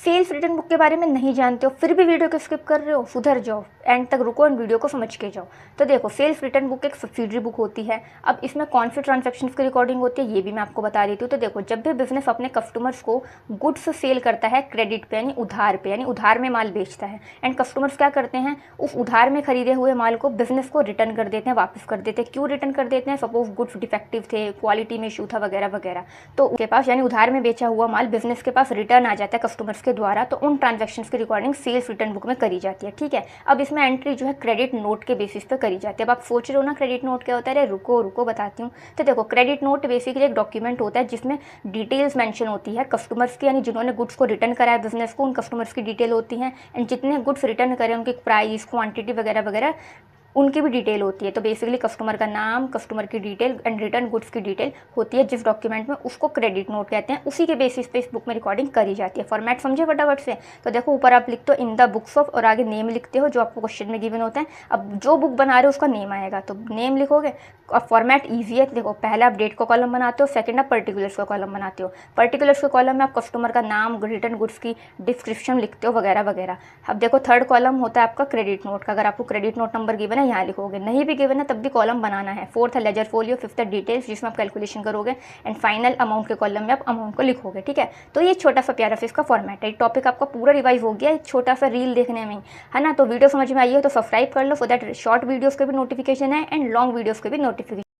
Sales return book के बारे में नहीं जानते हो, फिर भी वीडियो को स्किप कर रहे हो, सुधर जाओ, एंड तक रुको एंड वीडियो को समझ के जाओ। तो देखो, सेल्स रिटर्न बुक एक सब्सिडरी बुक होती है। अब इसमें कौन से ट्रांजैक्शन की रिकॉर्डिंग होती है ये भी मैं आपको बता देती हूँ। तो देखो, जब भी बिजनेस अपने कस्टमर्स को गुड्स सेल करता है क्रेडिट पे यानी उधार पे, यानी उधार में माल बेचता है, एंड कस्टमर्स क्या करते हैं, उस उधार में खरीदे हुए माल को बिजनेस को रिटर्न कर देते हैं, वापस कर देते हैं। क्यों रिटर्न कर देते हैं? सपोज गुड्स डिफेक्टिव थे, क्वालिटी में इशू था वगैरह वगैरह, तो उनके पास यानी उधार में बेचा हुआ माल बिजनेस के पास रिटर्न आ जाता है कस्टमर्स के द्वारा। तो उन ट्रांजैक्शंस की रिकॉर्डिंग सेल्स रिटर्न बुक में करी जाती है। ठीक है, अब इसमें एंट्री जो है क्रेडिट नोट के बेसिस पे करी जाती है। अब आप सोच रहे हो ना क्रेडिट नोट क्या होता है? अरे रुको रुको बताती हूँ। तो देखो, क्रेडिट नोट बेसिकली एक डॉक्यूमेंट होता है जिसमें डिटेल्स मेंशन होती है कस्टमर्स की, यानी जिन्होंने गुड्स को रिटर्न करा है बिजनेस को, उन कस्टमर्स की डिटेल होती है, एंड जितने गुड्स रिटर्न करें उनकी प्राइस, क्वांटिटी वगैरह वगैरह उनकी भी डिटेल होती है। तो बेसिकली कस्टमर का नाम, कस्टमर की डिटेल एंड रिटर्न गुड्स की डिटेल होती है जिस डॉक्यूमेंट में, उसको क्रेडिट नोट कहते हैं। उसी के बेसिस पे इस बुक में रिकॉर्डिंग करी जाती है। फॉर्मेट समझे फटाफट से? तो देखो, ऊपर आप लिखते हो इन द बुक्स ऑफ और आगे नेम लिखते हो जो आपको क्वेश्चन में गिवन होता है। अब जो बुक बना रहे हो उसका नेम आएगा तो नेम लिखोगे। और फॉर्मेट ईजी है। देखो, पहले आप डेट का कॉलम बनाते हो, सेकंड आप पर्टिकुलर्स का कॉलम बनाते हो। पर्टिकुलर्स के कॉलम में आप कस्टमर का नाम, रिटर्न गुड्स की डिस्क्रिप्शन लिखते हो वगैरह वगैरह। अब देखो, थर्ड कॉलम होता है आपका क्रेडिट नोट का। अगर आपको क्रेडिट नोट नंबर गिवन है यहाँ लिखोगे, नहीं भी गिवन है तब भी कॉलम बनाना है। फोर्थ है लेजर फोलियो, फिफ्थ है डिटेल्स जिसमें आप कैलकुलेशन करोगे, एंड फाइनल अमाउंट के कॉलम में आप अमाउंट को लिखोगे। ठीक है, तो ये छोटा सा प्यारा सा इसका फॉर्मेट है। टॉपिक आपका पूरा रिवाइज हो गया एक छोटा सा रील देखने में ही, है ना? तो वीडियो समझ में आई हो तो सब्सक्राइब कर लो, सो दैट शॉर्ट वीडियोस के भी नोटिफिकेशन है एंड लॉन्ग वीडियोस के भी नोटिफिकेशन।